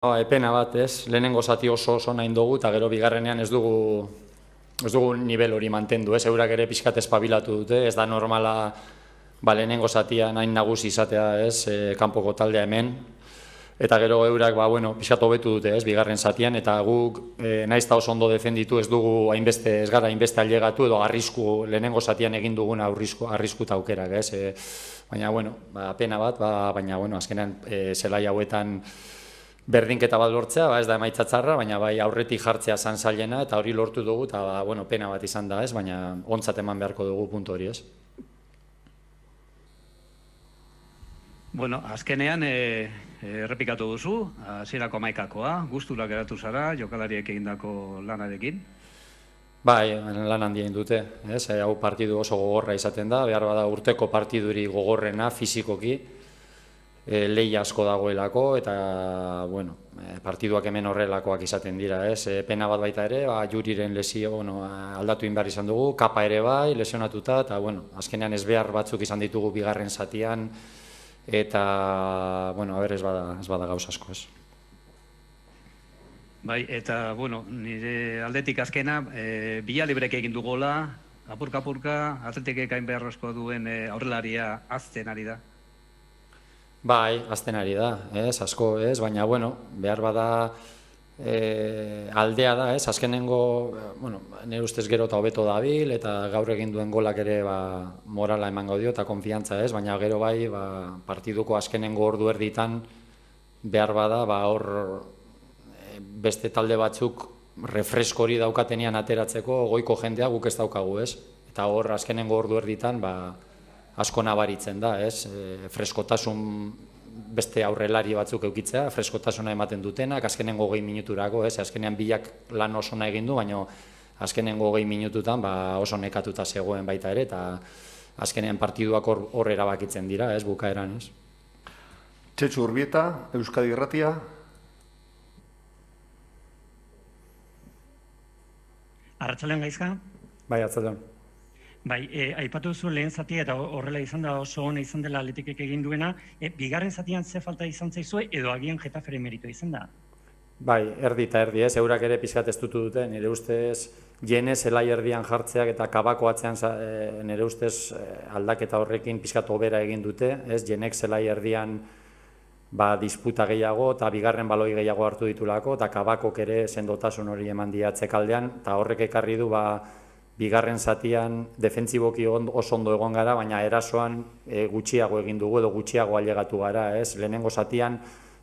Epena bat, ez? Lehenengo zati oso nahi dugu, eta gero bigarrenean ez dugu nivel hori mantendu, ez? Eurak ere pixkat espabilatu dute, ez da normala lehenengo zatia nahi nagusi izatea, ez? Kanpoko taldea hemen, eta gero eurak, pixkat hobetu dute, ez? Bigarren zatian, eta guk naiz eta oso ondo defenditu, ez gara hainbeste ailegatu, edo lehenengo zatian egin duguna arrisku eta aukerak, ez? Baina, pena bat, baina, azkenean zelai hauetan berdinketa bat lortzea, ez da emaitza txarra, baina bai aurretik jartzea zan zailena, eta hori lortu dugu, eta pena bat izan da, ez, baina ontzat eman beharko dugu puntu hori, ez. Bueno, azkenean errepikatu duzu, hasierako hamaikakoa, gustura geratu zara, jokalariek egindako lanarekin. Bai, lan handia indute, ez, hau partidu oso gogorra izaten da, behar bada urteko partiduri gogorrena, fizikoki, lehi asko dagoelako, eta, partiduak hemen horrelakoak izaten dira, ez? Pena bat baita ere, Juriren lesio, aldatu inbar izan dugu, kapa ere bai, lesionatuta, eta, azkenean ez behar batzuk izan ditugu bigarren zatian, eta, ez bada gauz asko, ez? Bai, eta, nire aldetik azkena, bila librek egin du gola, apurka, atletikek hain beharrezkoa duen aurrelaria azten ari da. Bai, azten ari da, ez, asko, ez, baina, behar bada aldea da, ez, azkenengo, nire ustez gero eta hobeto dabil, eta gaur egin duen golak ere morala emango dio, eta konfiantza, ez, baina gero bai, partiduko azkenengo ordu erditan behar bada, hor beste talde batzuk refresko hori daukatenean ateratzeko goiko jendea guk ez daukagu, ez, eta hor azkenengo ordu erditan, asko nabaritzen da, ez, freskotasun beste aurrelari batzuk eukitzea, freskotasuna ematen dutenak, azkenengo 20 minuturako, ez, azkenean bilak lan oso nahi egin du, baina azkenengo 20 minututan oso nekatuta zegoen baita ere, eta azkenean partiduak hor erabakitzen dira, ez, bukaeran, ez. Txetxu Urbieta, Euskadi Irratia. Arratsaldeon gaizka? Bai, arratsaldeon. Bai, aipatu duzu lehen zatia eta horrela izan da oso ona izan dela Atletikek egin duena, bigarren zatian ze falta izan zaizue edo agian Getafere meritu izan da? Bai, erdi eta erdi, ez, eurak ere pixkat ez dute, nire ustez jene zelai erdian jartzeak eta kabako atzean nire ustez aldaketa horrekin pixkat hobera egin dute, ez, jenek zelai erdian disputa gehiago eta bigarren baloi gehiago hartu ditulako, eta kabakok ere sendotasun hori eman diatzekaldean, eta horrek ekarri du bigarren zatian defentziboki oso ondo egon gara, baina erasoan gutxiago egin dugu edo gutxiago ailegatu gara, ez? Lehenengo zatian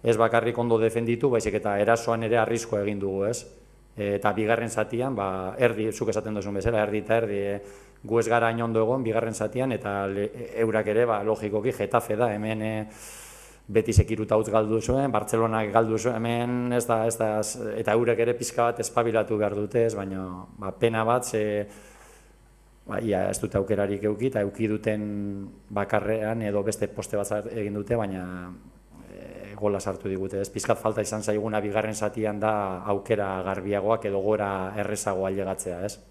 ez bakarrik ondo defenditu, baizik eta erasoan ere arriskoa egin dugu, ez? Eta bigarren zatian, erdi, zuk esaten duzun bezala, erdi eta erdi, gu ez gara hain ondo egon bigarren zatian, eta eurak ere, logikoki, Getafe da, hemen beti sekiruta utz galdu zuen, Bartzelonak galdu zuen, hemen ez da, eta eurek ere pizka bat espabilatu behar dute, ez, baina pena bat, ez dute aukerarik euki, eta euki duten bakarrean edo beste poste bat egin dute, baina gola sartu digute, ez, pizkat falta izan zaiguna bigarren zatian da aukera garbiagoak edo gora errezago ailegatzea, ez.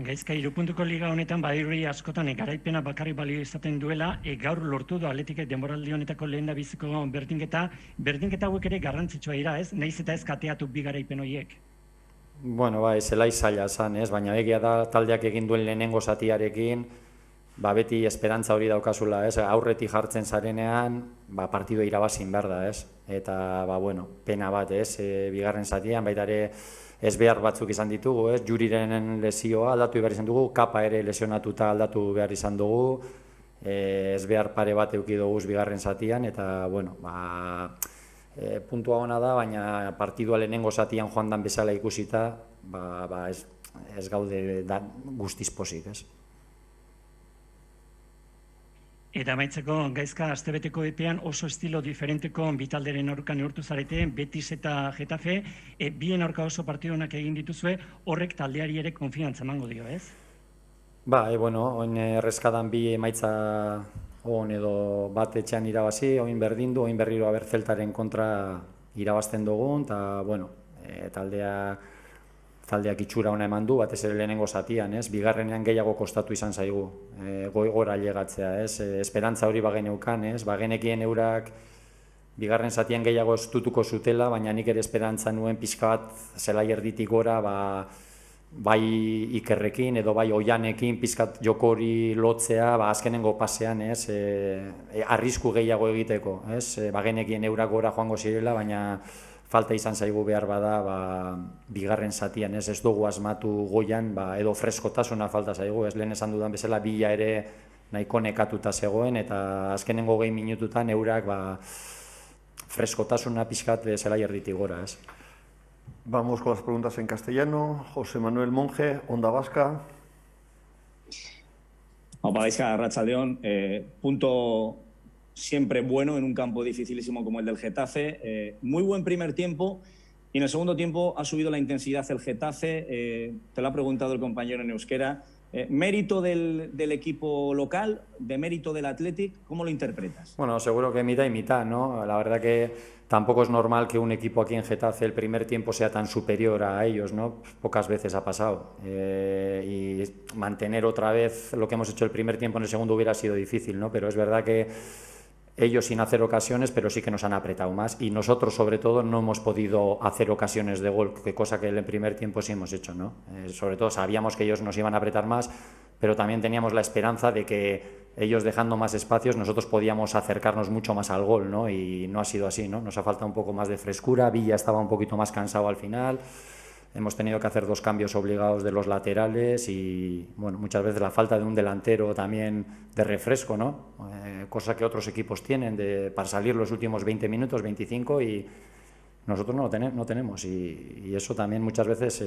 Gaizka, 3 puntuko liga honetan badirudi askotan garaipena bakarrik balio izaten duela, gaur lortu du Atletikek denboraldi honetako lehendabiziko berdinketa hauek ere garrantzitsua dira, ez? Naiz eta ez kateatu bi garaipen horiek. Bai, zelai zaila zan, ez? Baina egia da taldeak egin duen lehenengo zatiarekin, beti esperantza hori daukazula, ez? Aurretik jartzen zarenean, partidua irabazin behar da, ez? Eta, pena bat, ez? Bigarren zatian, baita ere ez behar batzuk izan ditugu, ez? Juriren lesioa aldatu behar izan dugu, kapa ere lesionatuta aldatu behar izan dugu, ez behar pare bat euki dugu bigarren zatian, eta, puntua ona da, baina partidua lehenengo zatian joan dan bezala ikusita, ez gaude guztiz pozik, ez? Eta amaitzeko, gaizka, astebeteko epean oso estilo diferenteko bitalderen aurka neurtu zarete, Betis eta Getafe, bien aurka oso partidunak egin dituzue, horrek taldeari ere konfiantza emango dio, ez? Oin errezkadan bi emaitza on edo bat etxean irabazi, oin berdindu, oin berriro Abertzeltaren kontra irabazten dugun, eta taldeak itxura ona eman du, batez ere lehenengo zatian, ez? Bigarrenean gehiago kostatu izan zaigu, gora ailegatzea, ez? Esperantza hori bageneukan, ez? Bagenekien eurak bigarren zatien gehiago estutuko zutela, baina nik ere esperantza nuen pixka bat zelai erditik gora, bai Ikerrekin edo bai Oianekin pizkat jokori lotzea, azkenengo pasean, arrisku gehiago egiteko, bagenekien eurak gora joango zirela, baina falta izan zaigu behar bada, bigarren zatian, ez dugu asmatu goian, edo freskotasuna falta zaigu, lehen esan dudan bezala, bila ere nahiko nekatuta zegoen, eta azkenengo 20 minututan eurak freskotasuna pizkat zelai erditik gora, ez. Vamos con las preguntas en castellano. José Manuel Monge, Onda Vasca. Opa, Gaizka, Arratsaldeon. Punto siempre bueno en un campo dificilísimo como el del Getafe. Muy buen primer tiempo y en el segundo tiempo ha subido la intensidad el Getafe. Te lo ha preguntado el compañero en euskera. ¿Mérito del equipo local, de mérito del Athletic? ¿Cómo lo interpretas? Bueno, seguro que mitad y mitad, ¿no? La verdad que tampoco es normal que un equipo aquí en Getafe el primer tiempo sea tan superior a ellos, ¿no? Pocas veces ha pasado. Y mantener otra vez lo que hemos hecho el primer tiempo en el segundo hubiera sido difícil, ¿no? Pero es verdad que ellos sin hacer ocasiones, pero sí que nos han apretado más. Y nosotros, sobre todo, no hemos podido hacer ocasiones de gol, cosa que en el primer tiempo sí hemos hecho, ¿no? Sobre todo sabíamos que ellos nos iban a apretar más, pero también teníamos la esperanza de que ellos dejando más espacios nosotros podíamos acercarnos mucho más al gol, ¿no? Y no ha sido así, ¿no? Nos ha faltado un poco más de frescura, Villa estaba un poquito más cansado al final, hemos tenido que hacer 2 cambios obligados de los laterales y, bueno, muchas veces la falta de un delantero también de refresco, ¿no? Cosa que otros equipos tienen para salir los últimos 20 minutos, 25 y nosotros no tenemos y eso también muchas veces,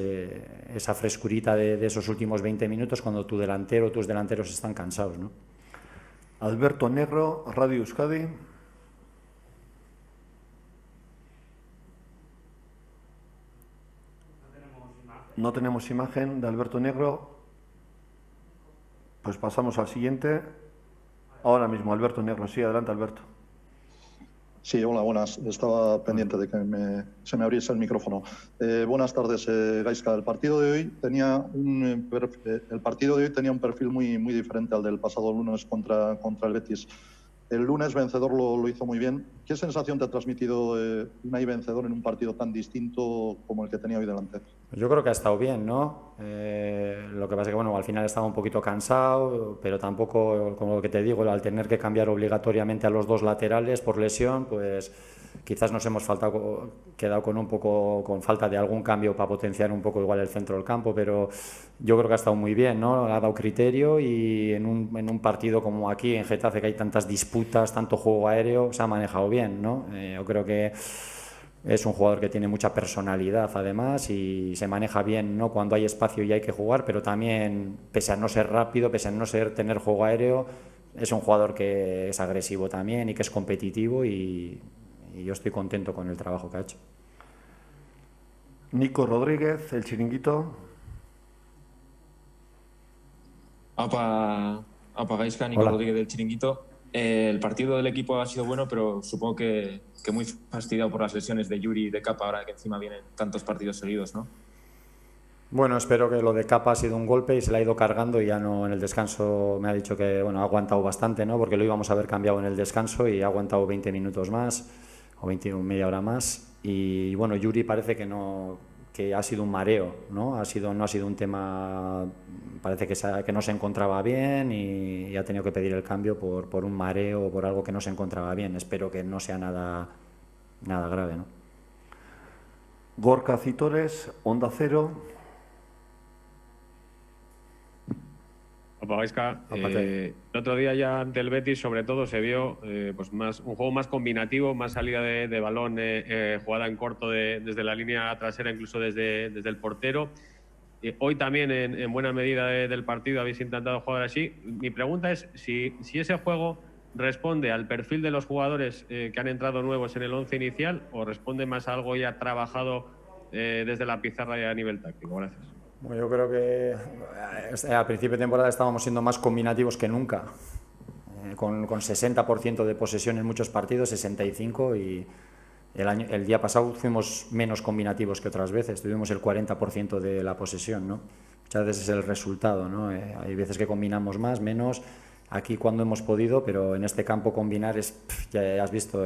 esa frescurita de esos últimos 20 minutos cuando tus delanteros están cansados, ¿no? Alberto Negro, Radio Euskadi. No tenemos imagen de Alberto Negro. Pues pasamos al siguiente. Ahora mismo, Alberto Negro. Sí, adelante, Alberto. Sí, hola, buenas. Estaba pendiente de que se me abriese el micrófono. Buenas tardes, Gaizka. El partido de hoy tenía un perfil muy diferente al del pasado lunes contra el Betis. El lunes vencedor lo hizo muy bien. ¿Qué sensación te ha transmitido Unai vencedor en un partido tan distinto como el que tenía hoy delante? Yo creo que ha estado bien, ¿no? Lo que pasa es que, bueno, al final estaba un poquito cansado, pero tampoco, como lo que te digo, al tener que cambiar obligatoriamente a los 2 laterales por lesión, pues quizás nos hemos quedado con falta de algún cambio para potenciar un poco igual el centro del campo, pero yo creo que ha estado muy bien, ¿no? Ha dado criterio y en un partido como aquí en Getafe, que hay tantas disputas, tanto juego aéreo, se ha manejado bien, ¿no? Yo creo que es un jugador que tiene mucha personalidad además y se maneja bien, ¿no? Cuando hay espacio y hay que jugar, pero también, pese a no ser rápido, pese a no tener juego aéreo, es un jugador que es agresivo también y que es competitivo y yo estoy contento con el trabajo que ha hecho. Nico Rodríguez, El Chiringuito. Apa Gaizka, Nico Rodríguez del Chiringuito. El partido del equipo ha sido bueno, pero supongo que muy fastidiado por las lesiones de Yuri y de Capa ahora que encima vienen tantos partidos seguidos, ¿no? Bueno, espero que lo de Capa ha sido un golpe y se la ha ido cargando y ya no en el descanso me ha dicho que, bueno, ha aguantado bastante, ¿no? Porque lo íbamos a haber cambiado en el descanso y ha aguantado 20 minutos más o media hora más y, bueno, Yuri parece que ha sido un mareo, ¿no? No ha sido un tema, parece que no se encontraba bien y ha tenido que pedir el cambio por un mareo o por algo que no se encontraba bien. Espero que no sea nada grave, ¿no? Gorka Citores, Onda Cero. Opa, Gaizka, el otro día ya ante el Betis sobre todo se vio pues un juego más combinativo, más salida de balón, jugada en corto desde la línea trasera, incluso desde el portero. Hoy también en buena medida del partido habéis intentado jugar así. Mi pregunta es si ese juego responde al perfil de los jugadores que han entrado nuevos en el 11 inicial o responde más a algo ya trabajado desde la pizarra y a nivel táctico. Gracias. Bueno, yo creo que al principio de temporada estábamos siendo más combinativos que nunca, con 60% de posesión en muchos partidos, 65%, y el día pasado fuimos menos combinativos que otras veces, tuvimos el 40% de la posesión, ¿no? Muchas veces es el resultado, ¿no? Hay veces que combinamos más, menos, aquí cuando hemos podido, pero en este campo combinar ya has visto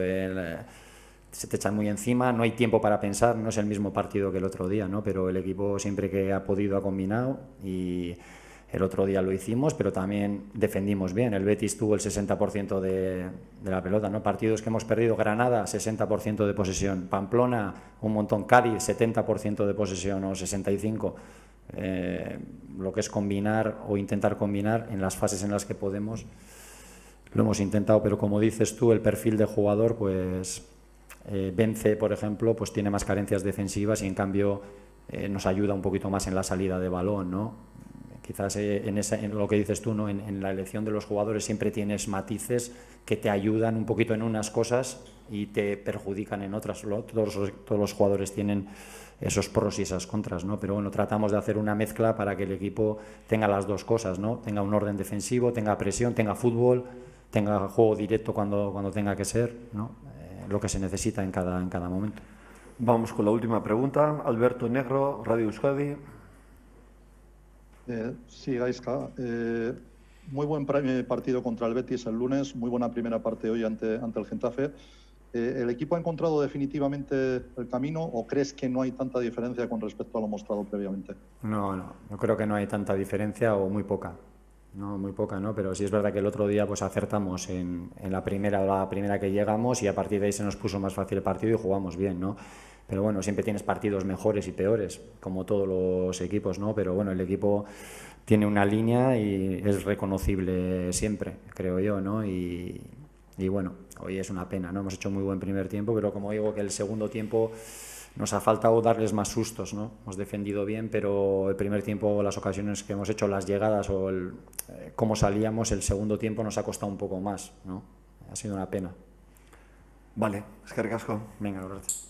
se te echan muy encima, no hay tiempo para pensar, no es el mismo partido que el otro día, ¿no? Pero el equipo siempre que ha podido ha combinado y el otro día lo hicimos, pero también defendimos bien. El Betis tuvo el 60% de la pelota, ¿no? Partidos que hemos perdido: Granada, 60% de posesión; Pamplona, un montón; Cádiz, 70% de posesión o 65%. Lo que es combinar o intentar combinar en las fases en las que podemos, lo hemos intentado, pero como dices tú, el perfil de jugador, pues Bence, por ejemplo, pues tiene más carencias defensivas y en cambio nos ayuda un poquito más en la salida de balón, ¿no? Quizás en lo que dices tú, ¿no? En la elección de los jugadores siempre tienes matices que te ayudan un poquito en unas cosas y te perjudican en otras. Todos los jugadores tienen esos pros y esas contras, ¿no? Pero bueno, tratamos de hacer una mezcla para que el equipo tenga las dos cosas, ¿no? Tenga un orden defensivo, tenga presión, tenga fútbol, tenga juego directo cuando tenga que ser, ¿no? Lo que se necesita en cada momento. Vamos con la última pregunta. Alberto Negro, Radio Euskadi. Sí, Gaizka. Muy buen partido contra el Betis el lunes, muy buena primera parte hoy ante el Getafe. ¿El equipo ha encontrado definitivamente el camino o crees que no hay tanta diferencia con respecto a lo mostrado previamente? No, yo creo que no hay tanta diferencia o muy poca. No, muy poca, ¿no? Pero sí es verdad que el otro día pues acertamos en la primera que llegamos y a partir de ahí se nos puso más fácil el partido y jugamos bien, ¿no? Pero bueno, siempre tienes partidos mejores y peores, como todos los equipos, ¿no? Pero bueno, el equipo tiene una línea y es reconocible siempre, creo yo, ¿no? Y bueno, hoy es una pena, ¿no? Hemos hecho muy buen primer tiempo, pero como digo, que el segundo tiempo nos ha faltado darles más sustos, ¿no? Hemos defendido bien, pero el primer tiempo, las ocasiones que hemos hecho, las llegadas o cómo salíamos, el segundo tiempo nos ha costado un poco más, ¿no? Ha sido una pena. Vale, eskerrik asko. Venga, gracias.